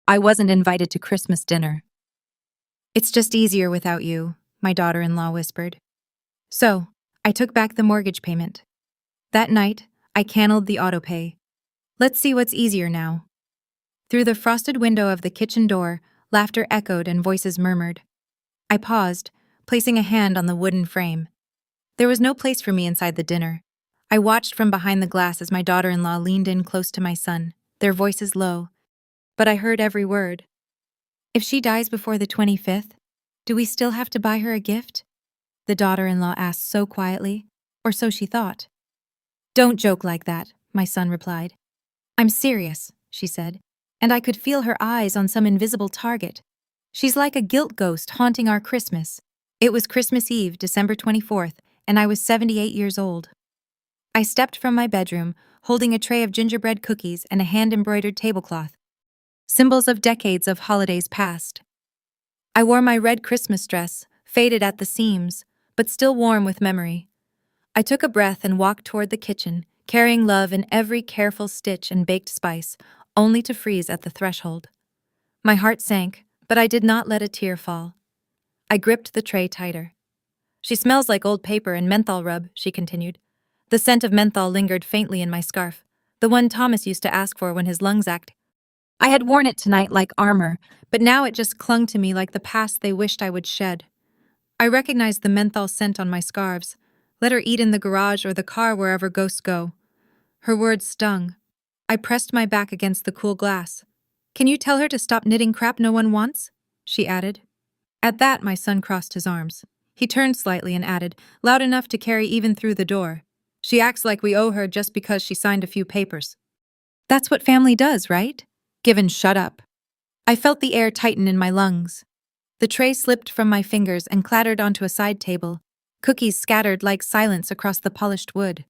I wasn't invited to Christmas dinner. It's just easier without you, my daughter-in-law whispered. So, I took back the mortgage payment. That night, I canceled the autopay. Let's see what's easier now. Through the frosted window of the kitchen door, laughter echoed and voices murmured. I paused, placing a hand on the wooden frame. There was no place for me inside the dinner. I watched from behind the glass as my daughter-in-law leaned in close to my son, their voices low. But I heard every word. If she dies before the 25th, do we still have to buy her a gift? The daughter-in-law asked so quietly, or so she thought. Don't joke like that, my son replied. I'm serious, she said, and I could feel her eyes on some invisible target. She's like a guilt ghost haunting our Christmas. It was Christmas Eve, December 24th, and I was 78 years old. I stepped from my bedroom, holding a tray of gingerbread cookies and a hand-embroidered tablecloth, symbols of decades of holidays past. I wore my red Christmas dress, faded at the seams, but still warm with memory. I took a breath and walked toward the kitchen, carrying love in every careful stitch and baked spice, only to freeze at the threshold. My heart sank, but I did not let a tear fall. I gripped the tray tighter. She smells like old paper and menthol rub, she continued. The scent of menthol lingered faintly in my scarf, the one Thomas used to ask for when his lungs ached. I had worn it tonight like armor, but now it just clung to me like the past they wished I would shed. I recognized the menthol scent on my scarves. Let her eat in the garage or the car wherever ghosts go. Her words stung. I pressed my back against the cool glass. Can you tell her to stop knitting crap no one wants? She added. At that, my son crossed his arms. He turned slightly and added, loud enough to carry even through the door. She acts like we owe her just because she signed a few papers. That's what family does, right? Given shut up. I felt the air tighten in my lungs. The tray slipped from my fingers and clattered onto a side table. Cookies scattered like silence across the polished wood.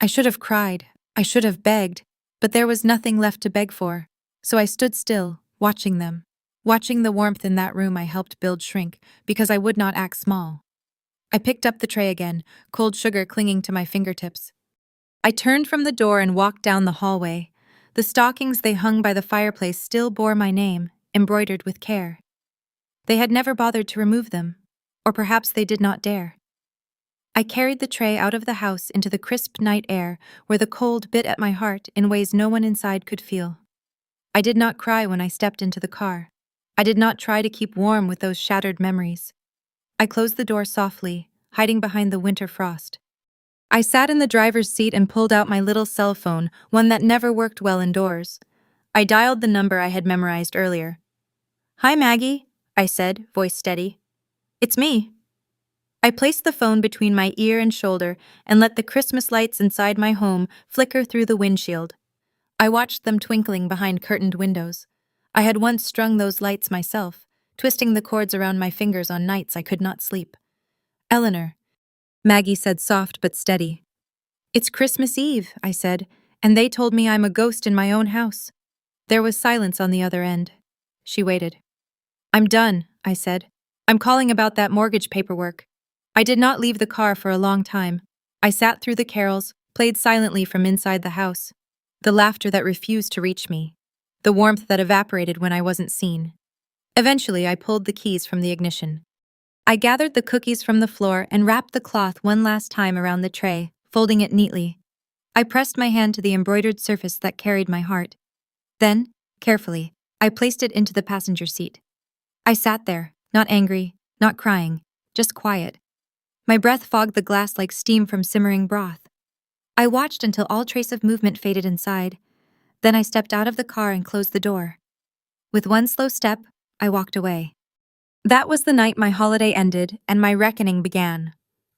I should have cried. I should have begged. But there was nothing left to beg for. So I stood still, watching them. Watching the warmth in that room I helped build shrink, because I would not act small. I picked up the tray again, cold sugar clinging to my fingertips. I turned from the door and walked down the hallway. The stockings they hung by the fireplace still bore my name, embroidered with care. They had never bothered to remove them, or perhaps they did not dare. I carried the tray out of the house into the crisp night air, where the cold bit at my heart in ways no one inside could feel. I did not cry when I stepped into the car. I did not try to keep warm with those shattered memories. I closed the door softly, hiding behind the winter frost. I sat in the driver's seat and pulled out my little cell phone, one that never worked well indoors. I dialed the number I had memorized earlier. Hi, Maggie, I said, voice steady. It's me. I placed the phone between my ear and shoulder and let the Christmas lights inside my home flicker through the windshield. I watched them twinkling behind curtained windows. I had once strung those lights myself, twisting the cords around my fingers on nights I could not sleep. Eleanor, Maggie said soft but steady. It's Christmas Eve, I said, and they told me I'm a ghost in my own house. There was silence on the other end. She waited. I'm done, I said. I'm calling about that mortgage paperwork. I did not leave the car for a long time. I sat through the carols, played silently from inside the house. The laughter that refused to reach me. The warmth that evaporated when I wasn't seen. Eventually, I pulled the keys from the ignition. I gathered the cookies from the floor and wrapped the cloth one last time around the tray, folding it neatly. I pressed my hand to the embroidered surface that carried my heart. Then, carefully, I placed it into the passenger seat. I sat there, not angry, not crying, just quiet. My breath fogged the glass like steam from simmering broth. I watched until all trace of movement faded inside. Then I stepped out of the car and closed the door. With one slow step, I walked away. That was the night my holiday ended and my reckoning began.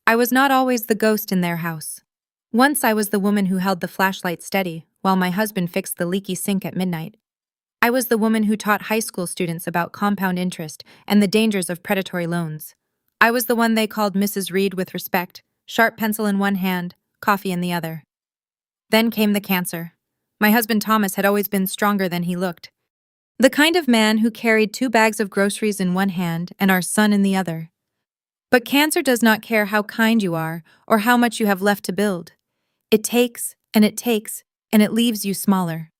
I was not always the ghost in their house. Once I was the woman who held the flashlight steady while my husband fixed the leaky sink at midnight. I was the woman who taught high school students about compound interest and the dangers of predatory loans. I was the one they called Mrs. Reed with respect, sharp pencil in one hand, coffee in the other. Then came the cancer. My husband Thomas had always been stronger than he looked. The kind of man who carried 2 bags of groceries in one hand and our son in the other. But cancer does not care how kind you are or how much you have left to build. It takes, and it takes, and it leaves you smaller.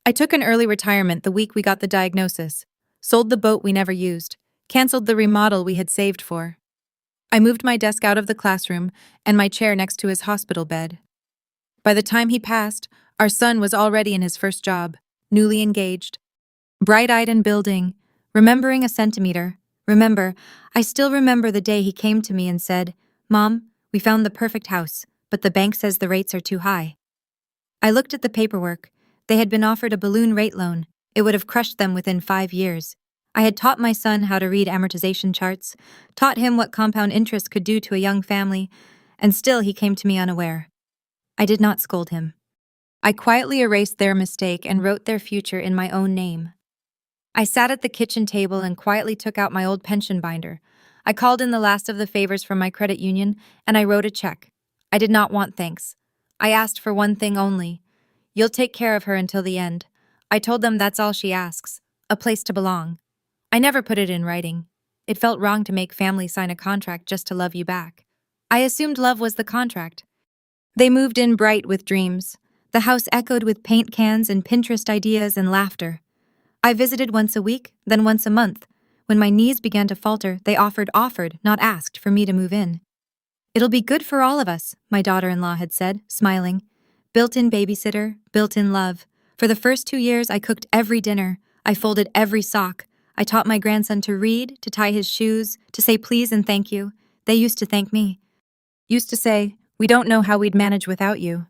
I took an early retirement the week we got the diagnosis, sold the boat we never used, canceled the remodel we had saved for. I moved my desk out of the classroom and my chair next to his hospital bed. By the time he passed, our son was already in his first job, newly engaged, bright-eyed and building, remembering a centimeter. I still remember the day he came to me and said, "Mom, we found the perfect house, but the bank says the rates are too high." I looked at the paperwork. They had been offered a balloon rate loan. It would have crushed them within 5 years. I had taught my son how to read amortization charts, taught him what compound interest could do to a young family, and still he came to me unaware. I did not scold him. I quietly erased their mistake and wrote their future in my own name. I sat at the kitchen table and quietly took out my old pension binder. I called in the last of the favors from my credit union, and I wrote a check. I did not want thanks. I asked for one thing only. "You'll take care of her until the end." I told them that's all she asks, a place to belong. I never put it in writing. It felt wrong to make family sign a contract just to love you back. I assumed love was the contract. They moved in bright with dreams. The house echoed with paint cans and Pinterest ideas and laughter. I visited once a week, then once a month. When my knees began to falter, they offered, not asked, for me to move in. "It'll be good for all of us," my daughter-in-law had said, smiling. Built-in babysitter, built-in love. For the first 2 years, I cooked every dinner. I folded every sock. I taught my grandson to read, to tie his shoes, to say please and thank you. They used to thank me. Used to say, "We don't know how we'd manage without you."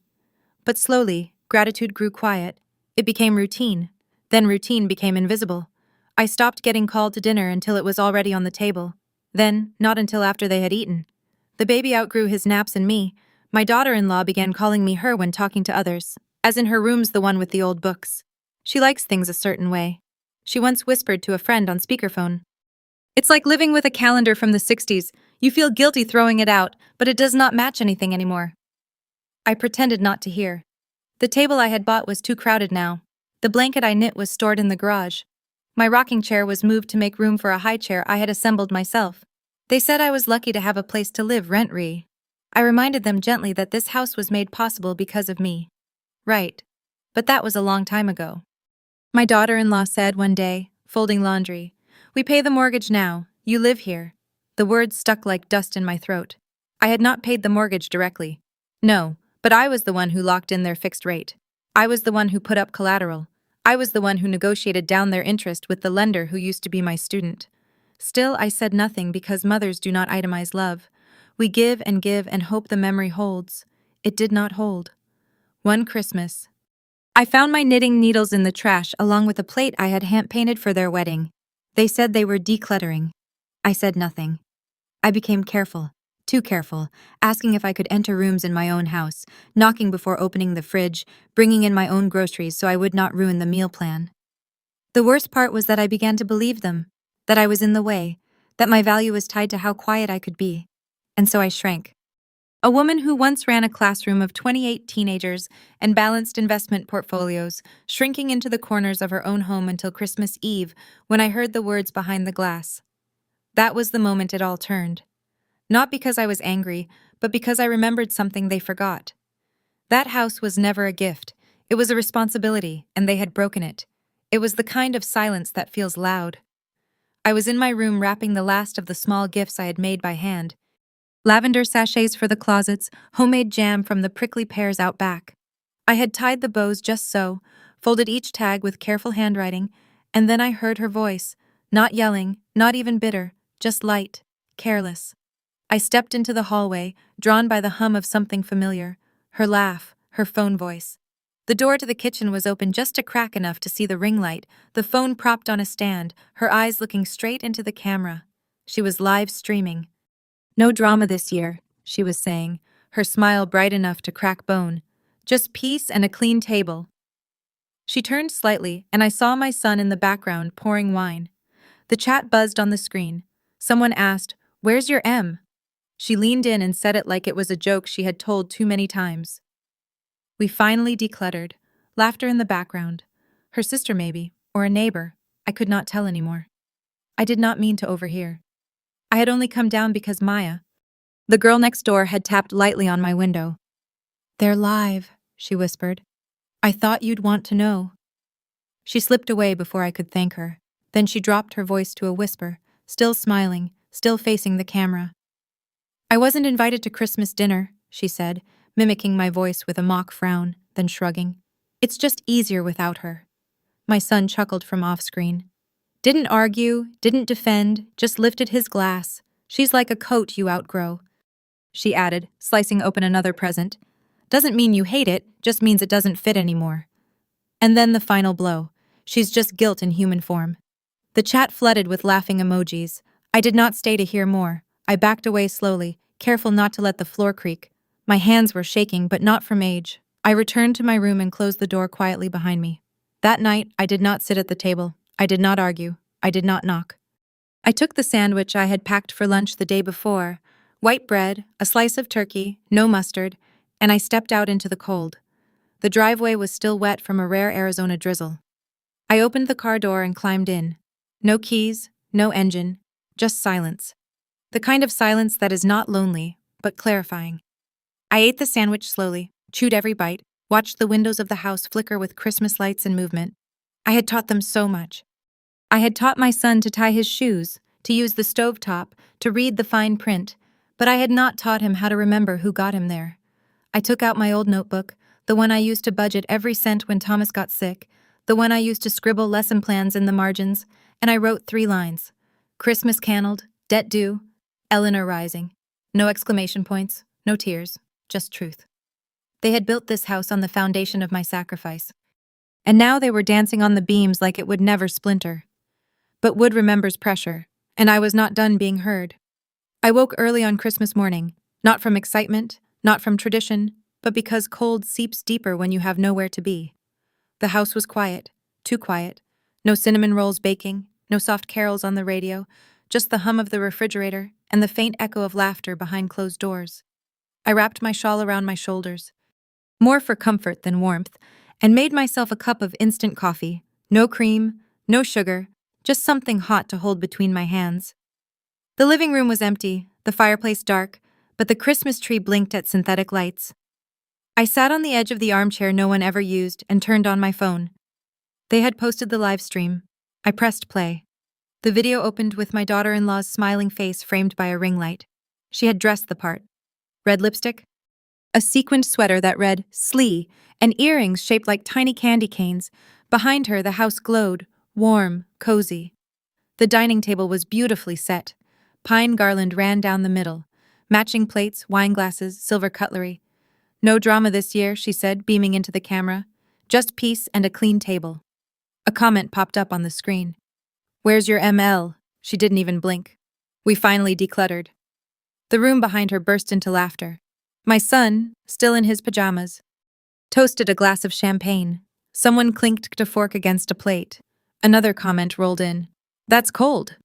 But slowly, gratitude grew quiet. It became routine. Then routine became invisible. I stopped getting called to dinner until it was already on the table. Then, not until after they had eaten. The baby outgrew his naps and me. My daughter-in-law began calling me her when talking to others, as in her room's the one with the old books. She likes things a certain way. She once whispered to a friend on speakerphone, "It's like living with a calendar from the 60s. You feel guilty throwing it out, but it does not match anything anymore." I pretended not to hear. The table I had bought was too crowded now. The blanket I knit was stored in the garage. My rocking chair was moved to make room for a high chair I had assembled myself. They said I was lucky to have a place to live rent-free. I reminded them gently that this house was made possible because of me. Right. But that was a long time ago. My daughter-in-law said one day, folding laundry, "We pay the mortgage now. You live here." The words stuck like dust in my throat. I had not paid the mortgage directly. No, but I was the one who locked in their fixed rate. I was the one who put up collateral. I was the one who negotiated down their interest with the lender who used to be my student. Still, I said nothing because mothers do not itemize love. We give and hope the memory holds. It did not hold. One Christmas, I found my knitting needles in the trash along with a plate I had hand-painted for their wedding. They said they were decluttering. I said nothing. I became careful, too careful, asking if I could enter rooms in my own house, knocking before opening the fridge, bringing in my own groceries so I would not ruin the meal plan. The worst part was that I began to believe them, that I was in the way, that my value was tied to how quiet I could be. And so I shrank. A woman who once ran a classroom of 28 teenagers and balanced investment portfolios, shrinking into the corners of her own home until Christmas Eve when I heard the words behind the glass. That was the moment it all turned. Not because I was angry, but because I remembered something they forgot. That house was never a gift. It was a responsibility, and they had broken it. It was the kind of silence that feels loud. I was in my room wrapping the last of the small gifts I had made by hand. Lavender sachets for the closets, homemade jam from the prickly pears out back. I had tied the bows just so, folded each tag with careful handwriting, and then I heard her voice, not yelling, not even bitter, just light, careless. I stepped into the hallway, drawn by the hum of something familiar, her laugh, her phone voice. The door to the kitchen was open just a crack enough to see the ring light, the phone propped on a stand, her eyes looking straight into the camera. She was live streaming. "No drama this year," she was saying, her smile bright enough to crack bone. "Just peace and a clean table." She turned slightly, and I saw my son in the background pouring wine. The chat buzzed on the screen. Someone asked, "Where's your M?" She leaned in and said it like it was a joke she had told too many times. We finally decluttered. Laughter in the background. Her sister maybe, or a neighbor. I could not tell anymore. I did not mean to overhear. I had only come down because Maya, the girl next door, had tapped lightly on my window. "They're live," she whispered. "I thought you'd want to know." She slipped away before I could thank her. Then she dropped her voice to a whisper, still smiling, still facing the camera. I wasn't invited to Christmas dinner, she said, mimicking my voice with a mock frown, then shrugging. It's just easier without her. My son chuckled from off-screen. Didn't argue, didn't defend, just lifted his glass. She's like a coat you outgrow, she added, slicing open another present. Doesn't mean you hate it, just means it doesn't fit anymore. And then the final blow. She's just guilt in human form. The chat flooded with laughing emojis. I did not stay to hear more. I backed away slowly, careful not to let the floor creak. My hands were shaking, but not from age. I returned to my room and closed the door quietly behind me. That night, I did not sit at the table. I did not argue. I did not knock. I took the sandwich I had packed for lunch the day before, white bread, a slice of turkey, no mustard, and I stepped out into the cold. The driveway was still wet from a rare Arizona drizzle. I opened the car door and climbed in. No keys, no engine, just silence. The kind of silence that is not lonely, but clarifying. I ate the sandwich slowly, chewed every bite, watched the windows of the house flicker with Christmas lights and movement. I had taught them so much. I had taught my son to tie his shoes, to use the stovetop, to read the fine print, but I had not taught him how to remember who got him there. I took out my old notebook, the one I used to budget every cent when Thomas got sick, the one I used to scribble lesson plans in the margins, and I wrote 3 lines. Christmas cannled, debt due, Eleanor rising. No exclamation points, no tears, just truth. They had built this house on the foundation of my sacrifice. And now they were dancing on the beams like it would never splinter. But wood remembers pressure, and I was not done being heard. I woke early on Christmas morning, not from excitement, not from tradition, but because cold seeps deeper when you have nowhere to be. The house was quiet, too quiet. No cinnamon rolls baking, no soft carols on the radio, just the hum of the refrigerator and the faint echo of laughter behind closed doors. I wrapped my shawl around my shoulders, more for comfort than warmth, and made myself a cup of instant coffee. No cream, no sugar, just something hot to hold between my hands. The living room was empty, the fireplace dark, but the Christmas tree blinked at synthetic lights. I sat on the edge of the armchair no one ever used and turned on my phone. They had posted the live stream. I pressed play. The video opened with my daughter-in-law's smiling face framed by a ring light. She had dressed the part. Red lipstick, a sequined sweater that read "Slee," and earrings shaped like tiny candy canes. Behind her, the house glowed, warm, cozy. The dining table was beautifully set. Pine garland ran down the middle. Matching plates, wine glasses, silver cutlery. No drama this year, she said, beaming into the camera. Just peace and a clean table. A comment popped up on the screen. "Where's your ML?" She didn't even blink. We finally decluttered. The room behind her burst into laughter. My son, still in his pajamas, toasted a glass of champagne. Someone clinked a fork against a plate. Another comment rolled in. "That's cold."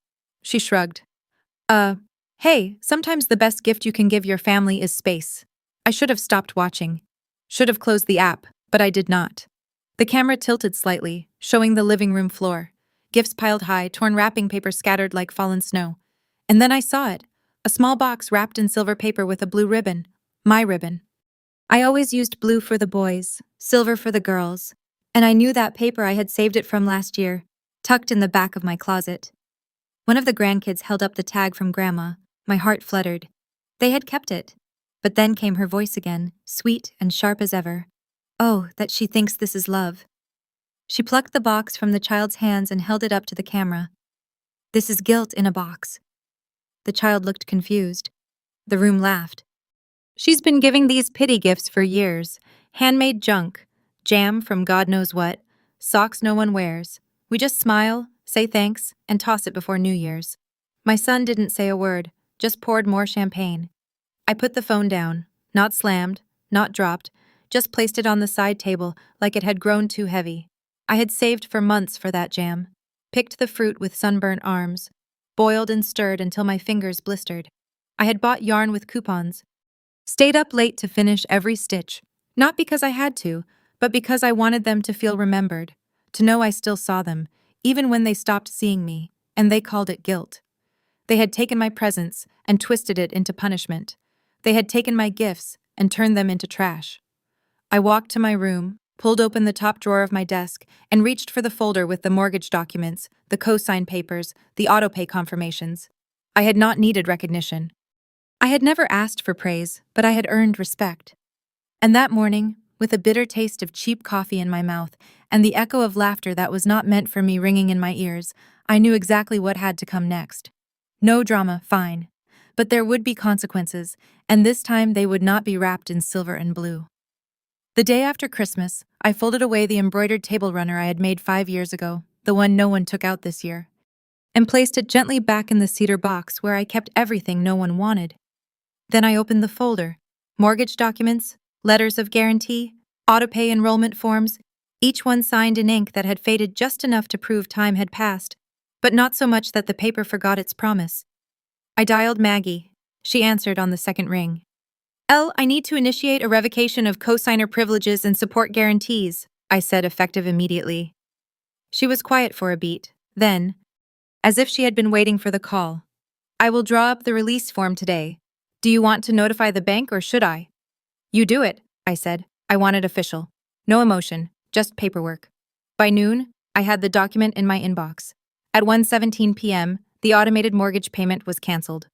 She shrugged. Hey, sometimes the best gift you can give your family is space. I should have stopped watching. Should have closed the app, but I did not. The camera tilted slightly, showing the living room floor. Gifts piled high, torn wrapping paper scattered like fallen snow. And then I saw it. A small box wrapped in silver paper with a blue ribbon. My ribbon. I always used blue for the boys, silver for the girls, and I knew that paper I had saved it from last year, tucked in the back of my closet. One of the grandkids held up the tag from Grandma. My heart fluttered. They had kept it. But then came her voice again, sweet and sharp as ever. Oh, that she thinks this is love. She plucked the box from the child's hands and held it up to the camera. This is guilt in a box. The child looked confused. The room laughed. She's been giving these pity gifts for years. Handmade junk, jam from God knows what, socks no one wears. We just smile, say thanks, and toss it before New Year's. My son didn't say a word, just poured more champagne. I put the phone down, not slammed, not dropped, just placed it on the side table like it had grown too heavy. I had saved for months for that jam. Picked the fruit with sunburnt arms, boiled and stirred until my fingers blistered. I had bought yarn with coupons. Stayed up late to finish every stitch, not because I had to, but because I wanted them to feel remembered, to know I still saw them, even when they stopped seeing me, and they called it guilt. They had taken my presents and twisted it into punishment. They had taken my gifts and turned them into trash. I walked to my room, pulled open the top drawer of my desk, and reached for the folder with the mortgage documents, the co-sign papers, the autopay confirmations. I had not needed recognition. I had never asked for praise, but I had earned respect. And that morning, with a bitter taste of cheap coffee in my mouth and the echo of laughter that was not meant for me ringing in my ears, I knew exactly what had to come next. No drama, fine. But there would be consequences, and this time they would not be wrapped in silver and blue. The day after Christmas, I folded away the embroidered table runner I had made 5 years ago, the one no one took out this year, and placed it gently back in the cedar box where I kept everything no one wanted. Then I opened the folder. Mortgage documents, letters of guarantee, autopay enrollment forms, each one signed in ink that had faded just enough to prove time had passed, but not so much that the paper forgot its promise. I dialed Maggie. She answered on the second ring. I need to initiate a revocation of cosigner privileges and support guarantees, I said, effective immediately. She was quiet for a beat. Then, as if she had been waiting for the call, I will draw up the release form today. Do you want to notify the bank or should I? You do it, I said. I want it official. No emotion, just paperwork. By noon, I had the document in my inbox. At 1:17 p.m., the automated mortgage payment was canceled.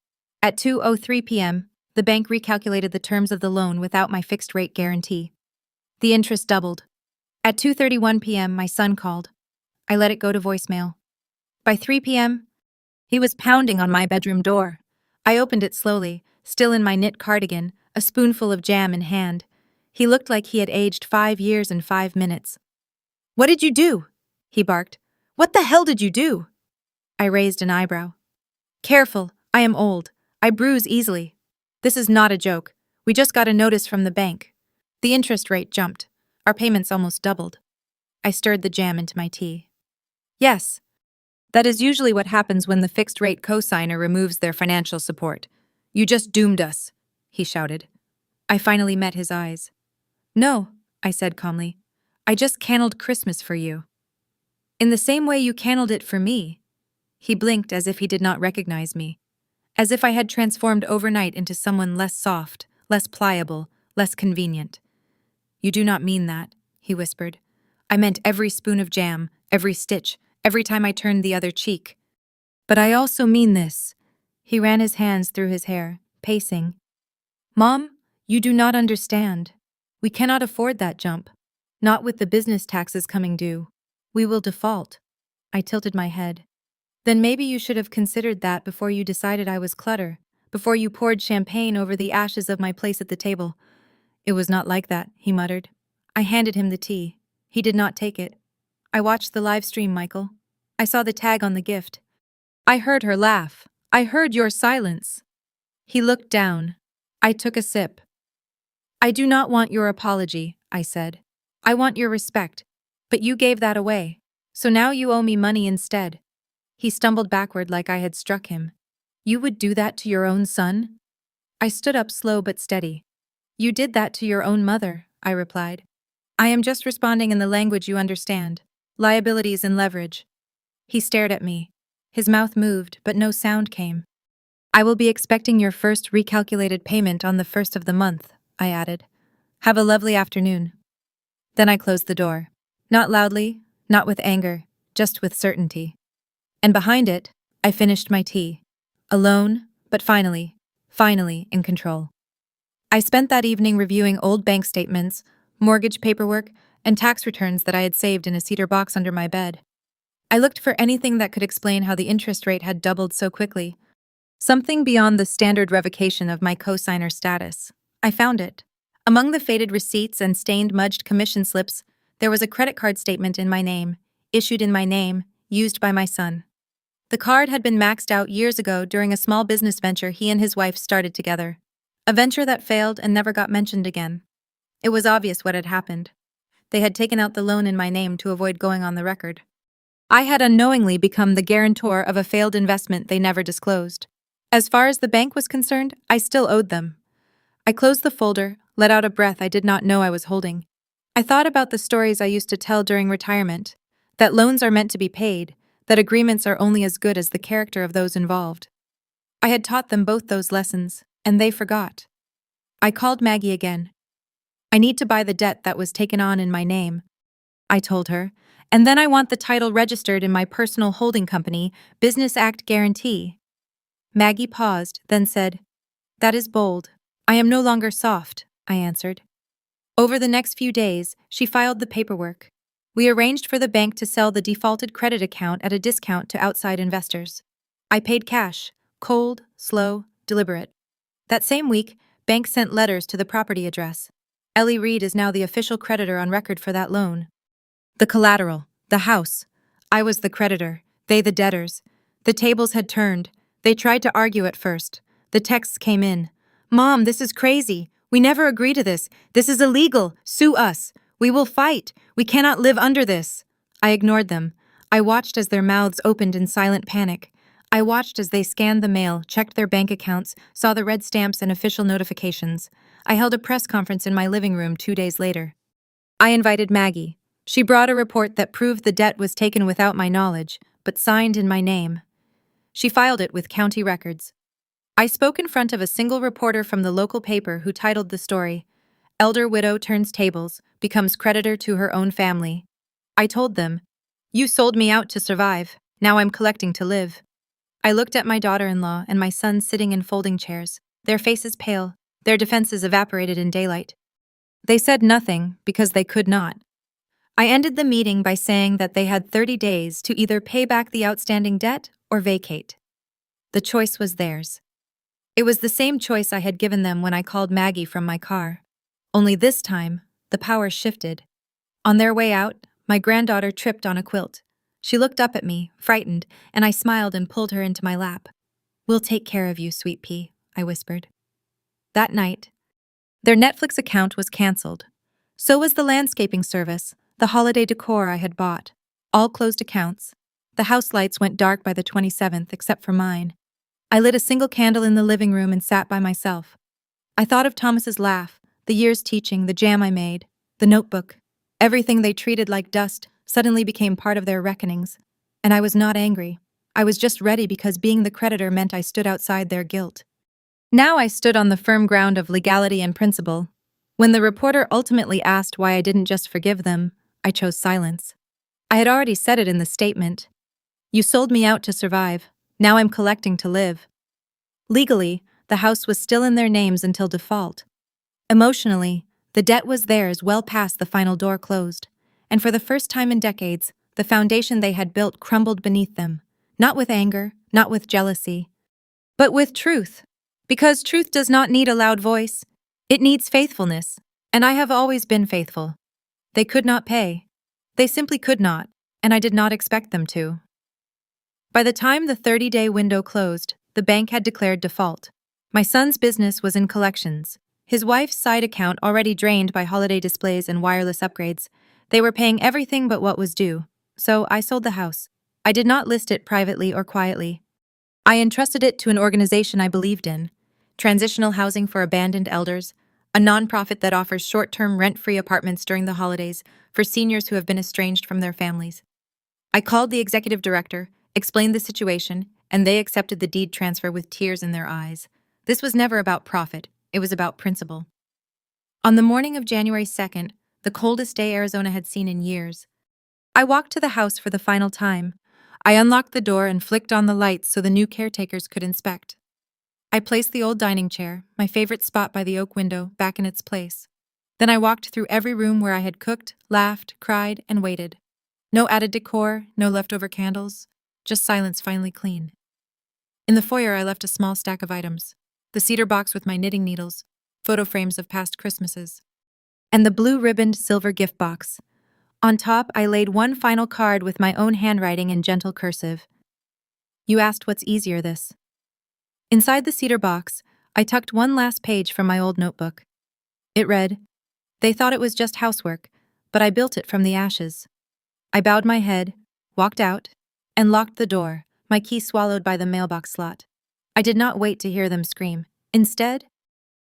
At 2:03 p.m., the bank recalculated the terms of the loan without my fixed-rate guarantee. The interest doubled. At 2:31 p.m., my son called. I let it go to voicemail. By 3 p.m., he was pounding on my bedroom door. I opened it slowly, still in my knit cardigan, a spoonful of jam in hand. He looked like he had aged 5 years and 5 minutes. "What did you do?" he barked. "What the hell did you do?" I raised an eyebrow. "Careful, I am old. I bruise easily. This is not a joke. We just got a notice from the bank. The interest rate jumped. Our payments almost doubled." I stirred the jam into my tea. "Yes. That is usually what happens when the fixed-rate cosigner removes their financial support. You just doomed us," he shouted. I finally met his eyes. "No," I said calmly. "I just canned Christmas for you." "In the same way you canned it for me." He blinked as if he did not recognize me, as if I had transformed overnight into someone less soft, less pliable, less convenient. "You do not mean that," he whispered. "I meant every spoon of jam, every stitch, every time I turned the other cheek. But I also mean this." He ran his hands through his hair, pacing. "Mom, you do not understand. We cannot afford that jump. Not with the business taxes coming due. We will default." I tilted my head. "Then maybe you should have considered that before you decided I was Clutter, before you poured champagne over the ashes of my place at the table." "It was not like that," he muttered. I handed him the tea. He did not take it. "I watched the live stream, Michael. I saw the tag on the gift. I heard her laugh. I heard your silence." He looked down. I took a sip. "I do not want your apology," I said. "I want your respect. But you gave that away. So now you owe me money instead." He stumbled backward like I had struck him. "You would do that to your own son?" I stood up slow but steady. "You did that to your own mother," I replied. "I am just responding in the language you understand. Liabilities and leverage." He stared at me. His mouth moved, but no sound came. "I will be expecting your first recalculated payment on the 1st of the month," I added. "Have a lovely afternoon." Then I closed the door. Not loudly, not with anger, just with certainty. And behind it, I finished my tea. Alone, but finally in control. I spent that evening reviewing old bank statements, mortgage paperwork, and tax returns that I had saved in a cedar box under my bed. I looked for anything that could explain how the interest rate had doubled so quickly. Something beyond the standard revocation of my cosigner status. I found it. Among the faded receipts and stained mudged commission slips, there was a credit card statement in my name, issued in my name, used by my son. The card had been maxed out years ago during a small business venture he and his wife started together. A venture that failed and never got mentioned again. It was obvious what had happened. They had taken out the loan in my name to avoid going on the record. I had unknowingly become the guarantor of a failed investment they never disclosed. As far as the bank was concerned, I still owed them. I closed the folder, let out a breath I did not know I was holding. I thought about the stories I used to tell during retirement, that loans are meant to be paid, that agreements are only as good as the character of those involved. I had taught them both those lessons, and they forgot. I called Maggie again. I need to buy the debt that was taken on in my name, I told her, and then I want the title registered in my personal holding company, Business Act Guarantee. Maggie paused, then said, "That is bold. I am no longer soft," I answered. Over the next few days, she filed the paperwork. We arranged for the bank to sell the defaulted credit account at a discount to outside investors. I paid cash, cold, slow, deliberate. That same week, bank sent letters to the property address. Ellie Reed is now the official creditor on record for that loan. The collateral, the house. I was the creditor, they the debtors. The tables had turned. They tried to argue at first. The texts came in. "Mom, this is crazy. We never agree to this. This is illegal. Sue us. We will fight. We cannot live under this." I ignored them. I watched as their mouths opened in silent panic. I watched as they scanned the mail, checked their bank accounts, saw the red stamps and official notifications. I held a press conference in my living room 2 days later. I invited Maggie. She brought a report that proved the debt was taken without my knowledge, but signed in my name. She filed it with county records. I spoke in front of a single reporter from the local paper who titled the story, "Elder Widow Turns Tables, Becomes Creditor to Her Own Family." I told them, "You sold me out to survive. Now I'm collecting to live." I looked at my daughter-in-law and my son sitting in folding chairs, their faces pale, their defenses evaporated in daylight. They said nothing because they could not. I ended the meeting by saying that they had 30 days to either pay back the outstanding debt or vacate. The choice was theirs. It was the same choice I had given them when I called Maggie from my car. Only this time, the power shifted. On their way out, my granddaughter tripped on a quilt. She looked up at me, frightened, and I smiled and pulled her into my lap. "We'll take care of you, sweet pea," I whispered. That night, their Netflix account was canceled. So was the landscaping service, the holiday decor I had bought. All closed accounts. The house lights went dark by the 27th, except for mine. I lit a single candle in the living room and sat by myself. I thought of Thomas's laugh, the year's teaching, the jam I made, the notebook. Everything they treated like dust suddenly became part of their reckonings. And I was not angry. I was just ready because being the creditor meant I stood outside their guilt. Now I stood on the firm ground of legality and principle. When the reporter ultimately asked why I didn't just forgive them, I chose silence. I had already said it in the statement. "You sold me out to survive. Now I'm collecting to live." Legally, the house was still in their names until default. Emotionally, the debt was theirs well past the final door closed. And for the first time in decades, the foundation they had built crumbled beneath them. Not with anger, not with jealousy, but with truth. Because truth does not need a loud voice. It needs faithfulness. And I have always been faithful. They could not pay. They simply could not, and I did not expect them to. By the time the 30-day window closed, the bank had declared default. My son's business was in collections. His wife's side account already drained by holiday displays and wireless upgrades. They were paying everything but what was due. So I sold the house. I did not list it privately or quietly. I entrusted it to an organization I believed in, Transitional Housing for Abandoned Elders, a nonprofit that offers short-term rent-free apartments during the holidays for seniors who have been estranged from their families. I called the executive director, explained the situation, and they accepted the deed transfer with tears in their eyes. This was never about profit, it was about principle. On the morning of January 2nd, the coldest day Arizona had seen in years, I walked to the house for the final time. I unlocked the door and flicked on the lights so the new caretakers could inspect. I placed the old dining chair, my favorite spot by the oak window, back in its place. Then I walked through every room where I had cooked, laughed, cried, and waited. No added decor, no leftover candles, just silence finally clean. In the foyer, I left a small stack of items. The cedar box with my knitting needles, photo frames of past Christmases, and the blue-ribboned silver gift box. On top, I laid one final card with my own handwriting in gentle cursive. You asked what's easier this. Inside the cedar box, I tucked one last page from my old notebook. It read, "They thought it was just housework, but I built it from the ashes." I bowed my head, walked out, and locked the door, my key swallowed by the mailbox slot. I did not wait to hear them scream. Instead,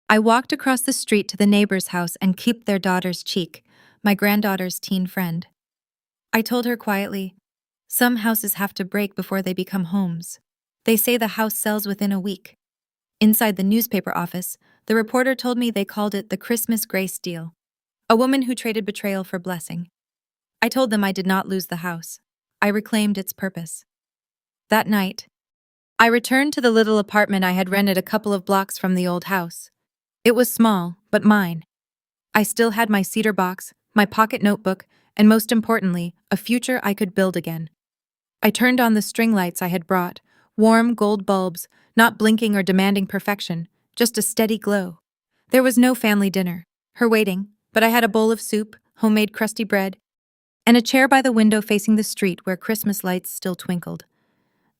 I walked across the street to the neighbor's house and kissed their daughter's cheek, my granddaughter's teen friend. I told her quietly, "Some houses have to break before they become homes. They say the house sells within a week." Inside the newspaper office, the reporter told me they called it the Christmas grace deal. A woman who traded betrayal for blessing. I told them I did not lose the house. I reclaimed its purpose. That night, I returned to the little apartment I had rented a couple of blocks from the old house. It was small, but mine. I still had my cedar box, my pocket notebook, and most importantly, a future I could build again. I turned on the string lights I had brought, warm gold bulbs, not blinking or demanding perfection, just a steady glow. There was no family dinner, her waiting, but I had a bowl of soup, homemade crusty bread, and a chair by the window facing the street where Christmas lights still twinkled.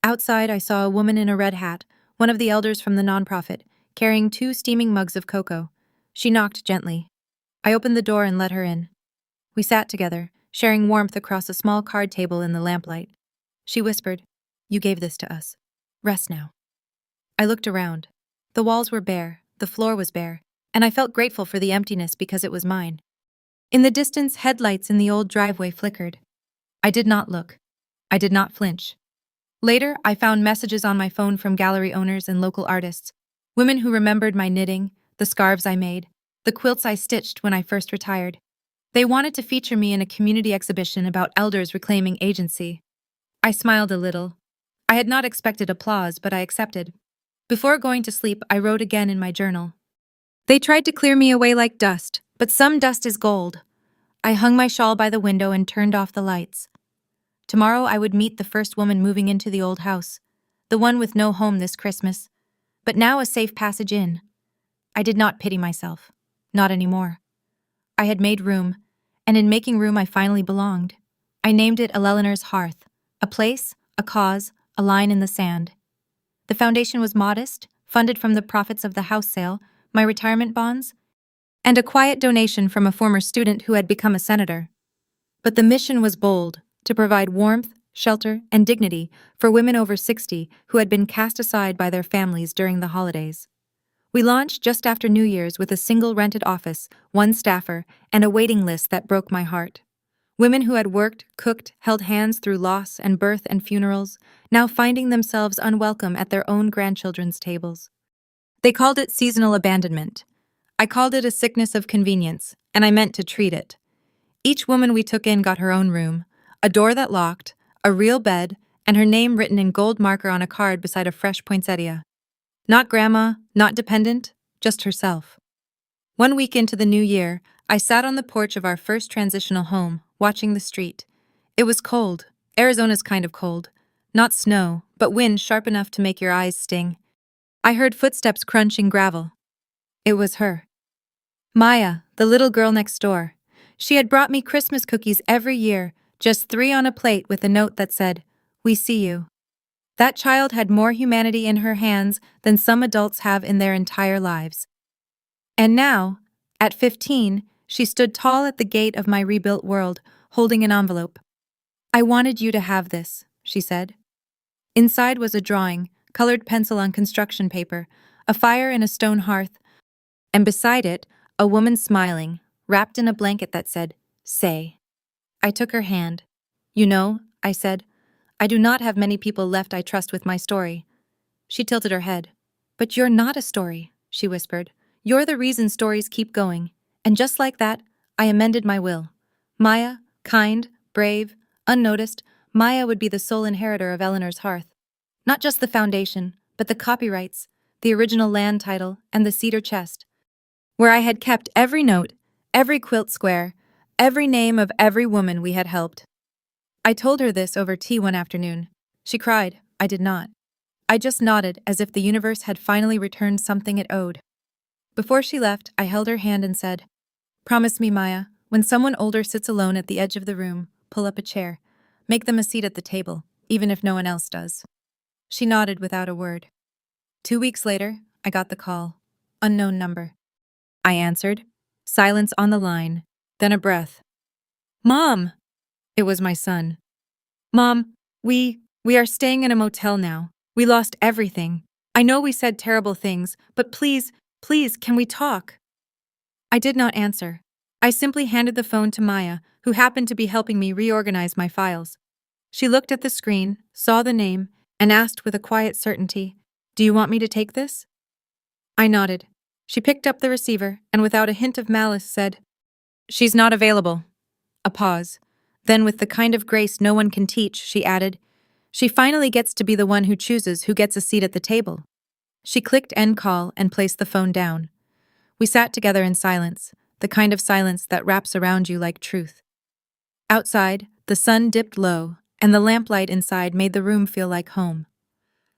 Outside, I saw a woman in a red hat, one of the elders from the nonprofit, carrying 2 steaming mugs of cocoa. She knocked gently. I opened the door and let her in. We sat together, sharing warmth across a small card table in the lamplight. She whispered, "You gave this to us. Rest now." I looked around. The walls were bare, the floor was bare, and I felt grateful for the emptiness because it was mine. In the distance, headlights in the old driveway flickered. I did not look. I did not flinch. Later, I found messages on my phone from gallery owners and local artists, women who remembered my knitting, the scarves I made, the quilts I stitched when I first retired. They wanted to feature me in a community exhibition about elders reclaiming agency. I smiled a little. I had not expected applause, but I accepted. Before going to sleep, I wrote again in my journal. They tried to clear me away like dust, but some dust is gold. I hung my shawl by the window and turned off the lights. Tomorrow I would meet the first woman moving into the old house, the one with no home this Christmas, but now a safe passage in. I did not pity myself. Not anymore. I had made room, and in making room I finally belonged. I named it Eleanor's Hearth, a place, a cause, a line in the sand. The foundation was modest, funded from the profits of the house sale, my retirement bonds, and a quiet donation from a former student who had become a senator. But the mission was bold, to provide warmth, shelter, and dignity for women over 60 who had been cast aside by their families during the holidays. We launched just after New Year's with a single rented office, 1 staffer, and a waiting list that broke my heart. Women who had worked, cooked, held hands through loss and birth and funerals, now finding themselves unwelcome at their own grandchildren's tables. They called it seasonal abandonment. I called it a sickness of convenience, and I meant to treat it. Each woman we took in got her own room, a door that locked, a real bed, and her name written in gold marker on a card beside a fresh poinsettia. Not grandma, not dependent, just herself. 1 week into the new year, I sat on the porch of our first transitional home, watching the street. It was cold, Arizona's kind of cold. Not snow, but wind sharp enough to make your eyes sting. I heard footsteps crunch in gravel. It was her. Maya, the little girl next door. She had brought me Christmas cookies every year, just 3 on a plate with a note that said, "We see you." That child had more humanity in her hands than some adults have in their entire lives. And now, at 15, she stood tall at the gate of my rebuilt world, holding an envelope. "I wanted you to have this," she said. Inside was a drawing, colored pencil on construction paper, a fire in a stone hearth, and beside it, a woman smiling, wrapped in a blanket that said, "Say." I took her hand. "You know," I said, "I do not have many people left I trust with my story." She tilted her head. "But you're not a story," she whispered. "You're the reason stories keep going." And just like that, I amended my will. Maya, kind, brave, unnoticed, Maya would be the sole inheritor of Eleanor's Hearth. Not just the foundation, but the copyrights, the original land title, and the cedar chest, where I had kept every note, every quilt square, every name of every woman we had helped. I told her this over tea one afternoon. She cried. I did not. I just nodded as if the universe had finally returned something it owed. Before she left, I held her hand and said, "Promise me, Maya, when someone older sits alone at the edge of the room, pull up a chair. Make them a seat at the table, even if no one else does." She nodded without a word. 2 weeks later, I got the call. Unknown number. I answered. Silence on the line, then a breath. "Mom!" It was my son. "Mom, we are staying in a motel now. We lost everything. I know we said terrible things, but please, can we talk?" I did not answer. I simply handed the phone to Maya, who happened to be helping me reorganize my files. She looked at the screen, saw the name, and asked with a quiet certainty, "Do you want me to take this?" I nodded. She picked up the receiver and without a hint of malice said, She's not available. A pause. Then, with the kind of grace no one can teach, she added, She finally gets to be the one who chooses who gets a seat at the table. She clicked end call and placed the phone down. We sat together in silence, the kind of silence that wraps around you like truth. Outside, the sun dipped low, and the lamplight inside made the room feel like home.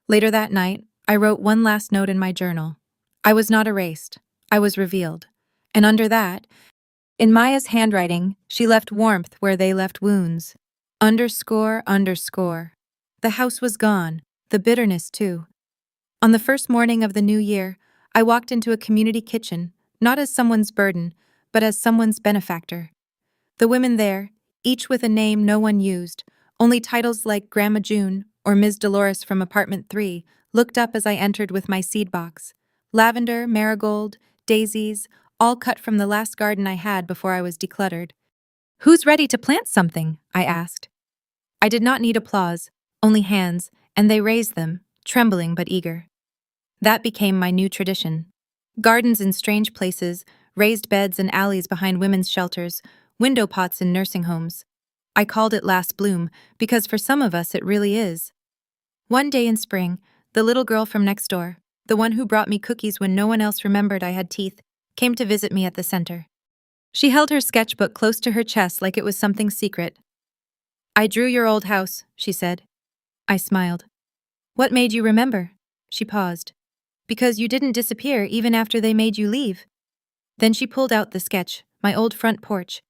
Later that night, I wrote one last note in my journal. I was not erased. I was revealed. And under that, in Maya's handwriting, she left warmth where they left wounds. Underscore, underscore. The house was gone, the bitterness too. On the first morning of the new year, I walked into a community kitchen, not as someone's burden, but as someone's benefactor. The women there, each with a name no one used, only titles like Grandma June or Ms. Dolores from Apartment 3, looked up as I entered with my seed box. Lavender, marigold, daisies, all cut from the last garden I had before I was decluttered. Who's ready to plant something? I asked. I did not need applause, only hands, and they raised them, trembling but eager. That became my new tradition. Gardens in strange places, raised beds and alleys behind women's shelters, window pots in nursing homes. I called it Last Bloom because for some of us it really is. One day in spring, the little girl from next door, the one who brought me cookies when no one else remembered I had teeth, came to visit me at the center. She held her sketchbook close to her chest like it was something secret. I drew your old house, she said. I smiled. What made you remember? She paused. Because you didn't disappear even after they made you leave. Then she pulled out the sketch, my old front porch.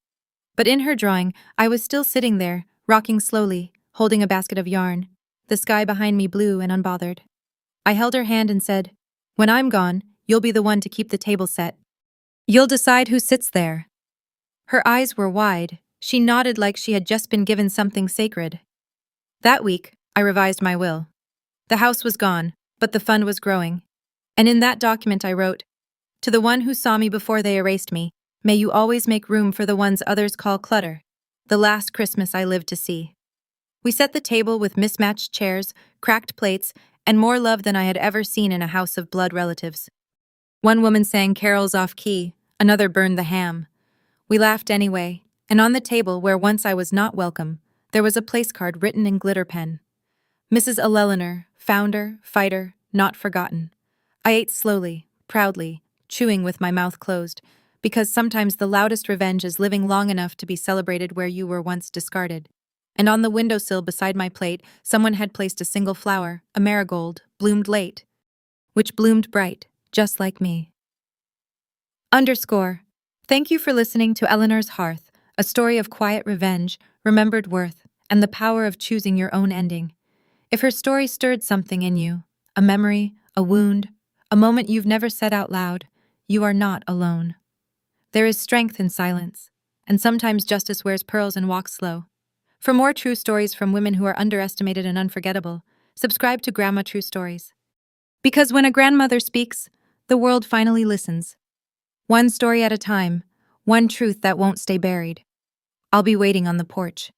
But in her drawing, I was still sitting there, rocking slowly, holding a basket of yarn, the sky behind me blue and unbothered. I held her hand and said, When I'm gone, you'll be the one to keep the table set. You'll decide who sits there. Her eyes were wide. She nodded like she had just been given something sacred. That week, I revised my will. The house was gone, but the fund was growing. And in that document I wrote, To the one who saw me before they erased me, may you always make room for the ones others call clutter, the last Christmas I lived to see. We set the table with mismatched chairs, cracked plates, and more love than I had ever seen in a house of blood relatives. One woman sang carols off key, another burned the ham. We laughed anyway, and on the table where once I was not welcome, there was a place card written in glitter pen. Mrs. Eleanor, founder, fighter, not forgotten. I ate slowly, proudly, chewing with my mouth closed, because sometimes the loudest revenge is living long enough to be celebrated where you were once discarded. And on the windowsill beside my plate, someone had placed a single flower, a marigold, bloomed late, which bloomed bright, just like me. Underscore. Thank you for listening to Eleanor's Hearth, a story of quiet revenge, remembered worth, and the power of choosing your own ending. If her story stirred something in you, a memory, a wound, a moment you've never said out loud, you are not alone. There is strength in silence, and sometimes justice wears pearls and walks slow. For more true stories from women who are underestimated and unforgettable, subscribe to Grandma True Stories. Because when a grandmother speaks, the world finally listens. One story at a time, one truth that won't stay buried. I'll be waiting on the porch.